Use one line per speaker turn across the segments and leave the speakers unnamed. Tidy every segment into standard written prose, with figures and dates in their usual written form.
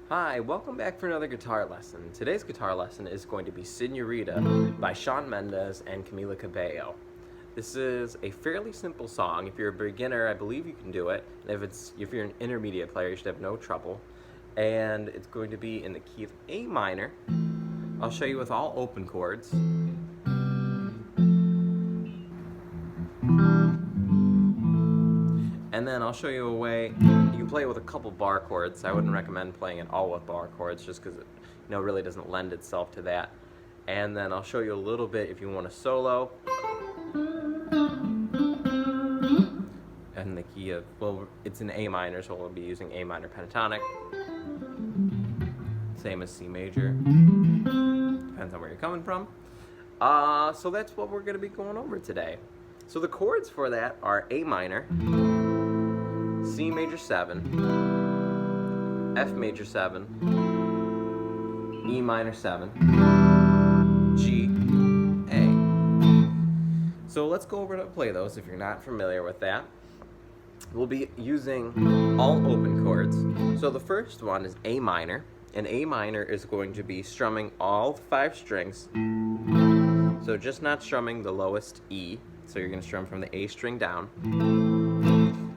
Hi, welcome back for another guitar lesson. Today's guitar lesson is going to be Señorita by Shawn Mendes and Camila Cabello. This is a fairly simple song. If you're a beginner, I believe you can do it. And if you're an intermediate player, you should have no trouble. And it's going to be in the key of A minor. I'll show you with all open chords. And then I'll show you a way you can play it with a couple bar chords. I wouldn't recommend playing it all with bar chords just because it really doesn't lend itself to that. And then I'll show you a little bit if you want to solo. And the key of, well, it's in A minor, so we'll be using A minor pentatonic. Same as C major. Depends on where you're coming from. So that's what we're going to be going over today. So the chords for that are A minor, C major 7, F major 7, E minor 7, G, A. So let's go over to play those if you're not familiar with that. We'll be using all open chords. So the first one is A minor, and A minor is going to be strumming all 5 strings. So just not strumming the lowest E. So you're going to strum from the A string down.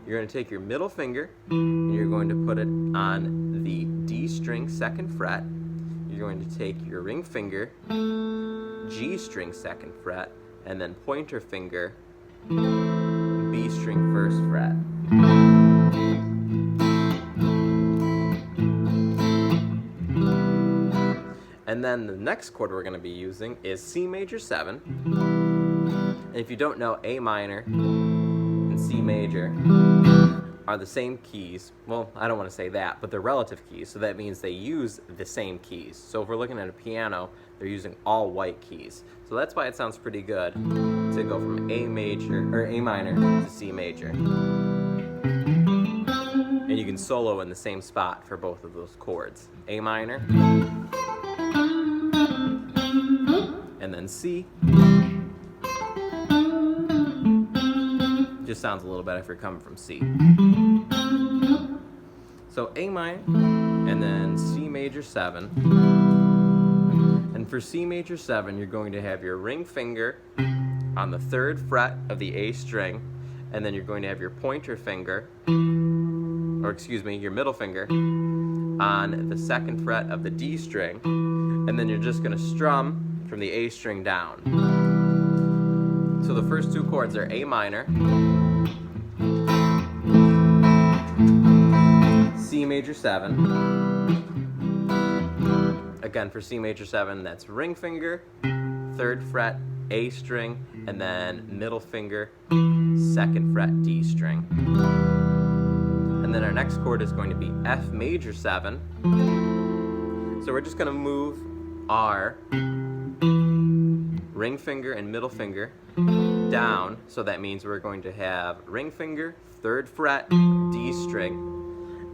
You're going to take your middle finger and you're going to put it on the D string 2nd fret. You're going to take your ring finger, G string 2nd fret, and then pointer finger, B string 1st fret. And then the next chord we're going to be using is C major 7. And if you don't know, A minor and C major are the same keys. Well, I don't want to say that, but they're relative keys, so that means they use the same keys. So if we're looking at a piano, they're using all white keys. So that's why it sounds pretty good to go from A major or A minor to C major. And you can solo in the same spot for both of those chords. A minor, and then C. Just sounds a little better if you're coming from C. So A minor, and then C major 7. And for C major 7, you're going to have your ring finger on the 3rd fret of the A string, and then you're going to have your pointer finger, or excuse me, your middle finger on the 2nd fret of the D string, and then you're just going to strum from the A string down. So the first 2 chords are A minor, C major 7. Again, for C major 7, that's ring finger, 3rd fret, A string, and then middle finger, 2nd fret, D string. And then our next chord is going to be F major 7. So we're just going to move our ring finger and middle finger down, so that means we're going to have ring finger, 3rd fret, D string,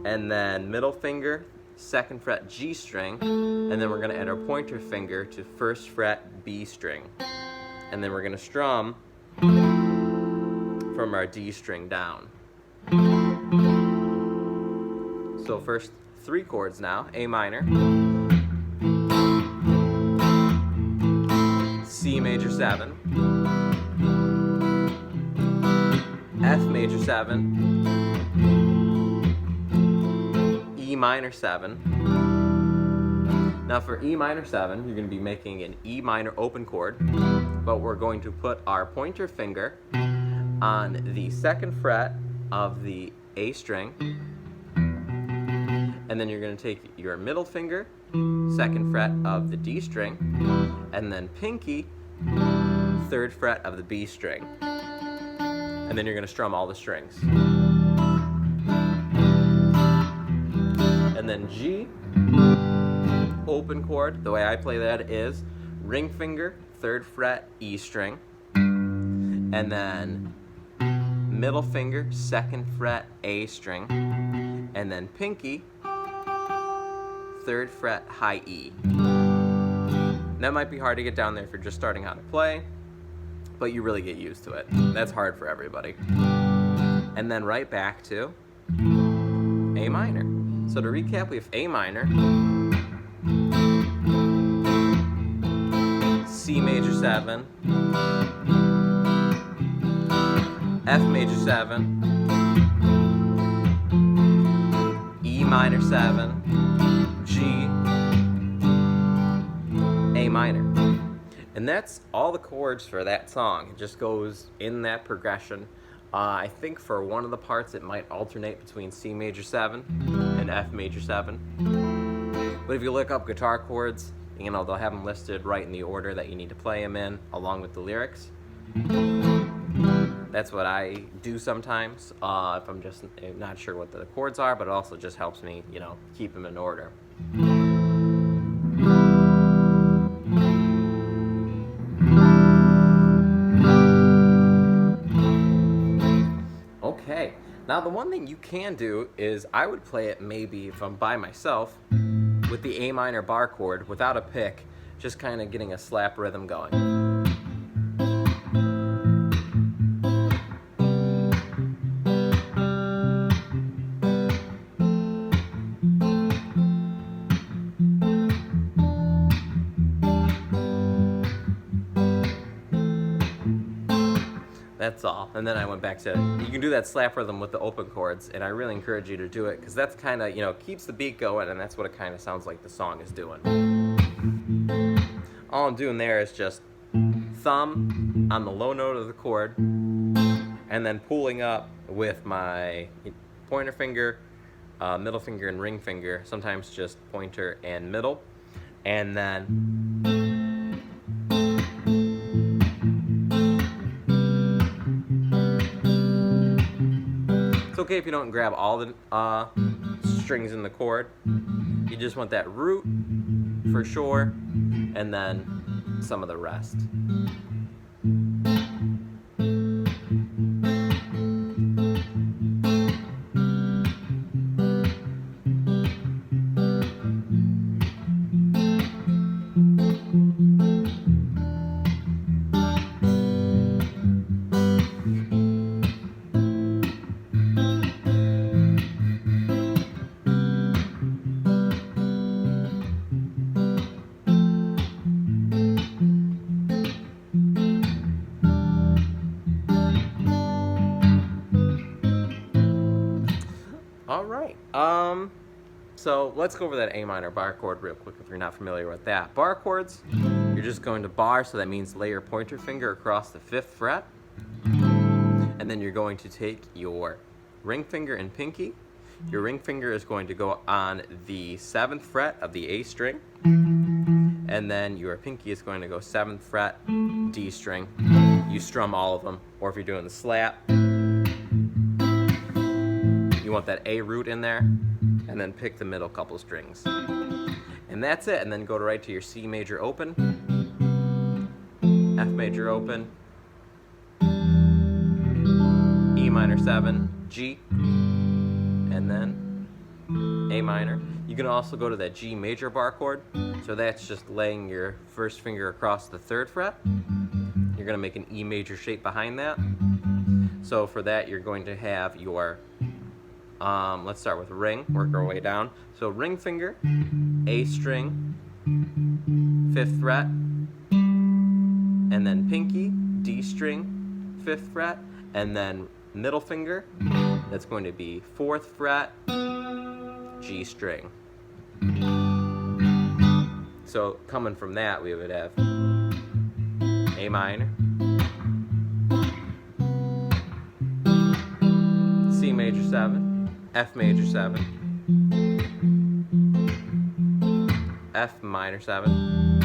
and then middle finger, 2nd fret, G string, and then we're going to add our pointer finger to 1st fret, B string, and then we're going to strum from our D string down. So first 3 chords now, A minor, C major 7, F major 7, E minor 7. Now for E minor 7, you're going to be making an E minor open chord, but we're going to put our pointer finger on the 2nd fret of the A string, and then you're going to take your middle finger, 2nd fret of the D string, and then pinky, 3rd fret of the B string. And then you're going to strum all the strings. And then G, open chord, the way I play that is ring finger, 3rd fret, E string, and then middle finger, 2nd fret, A string, and then pinky, 3rd fret, high E. That might be hard to get down there if you're just starting out to play, but you really get used to it. That's hard for everybody. And then right back to A minor. So to recap, we have A minor, C major 7, F major 7, E minor 7, G, A minor. And that's all the chords for that song. It just goes in that progression. I think for one of the parts it might alternate between C major 7 and F major 7. But if you look up guitar chords, you know, they'll have them listed right in the order that you need to play them in, along with the lyrics. That's what I do sometimes if I'm just not sure what the chords are, but it also just helps me, you know, keep them in order. Okay, now the one thing you can do is I would play it maybe if I'm by myself with the A minor bar chord without a pick, just kind of getting a slap rhythm going. That's all. And then I went back to, you can do that slap rhythm with the open chords, and I really encourage you to do it because that's kind of, you know, keeps the beat going, and that's what it kind of sounds like the song is doing. All I'm doing there is just thumb on the low note of the chord, and then pulling up with my pointer finger, middle finger, and ring finger, sometimes just pointer and middle, and then it's okay if you don't grab all the strings in the chord. You just want that root for sure, and then some of the rest. Alright, so let's go over that A minor bar chord real quick if you're not familiar with that. Bar chords, you're just going to bar, so that means lay your pointer finger across the 5th fret, and then you're going to take your ring finger and pinky. Your ring finger is going to go on the 7th fret of the A string, and then your pinky is going to go 7th fret, D string. You strum all of them, or if you're doing the slap, you want that A root in there, and then pick the middle couple strings. And that's it, and then go right to your C major open, F major open, E minor 7, G, and then A minor. You can also go to that G major bar chord, so that's just laying your first finger across the 3rd fret. You're going to make an E major shape behind that. So for that, you're going to have your let's start with ring, work our way down. So ring finger, A string, 5th fret, and then pinky, D string, 5th fret, and then middle finger, that's going to be 4th fret, G string. So coming from that, we would have A minor, C major 7, F major 7, F minor 7,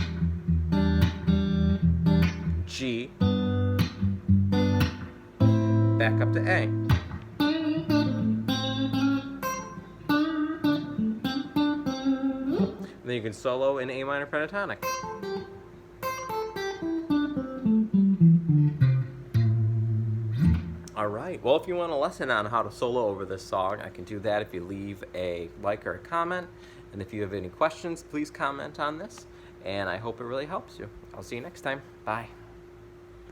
G, back up to A. Then you can solo in A minor pentatonic. Alright, well if you want a lesson on how to solo over this song, I can do that if you leave a like or a comment. And if you have any questions, please comment on this. And I hope it really helps you. I'll see you next time. Bye.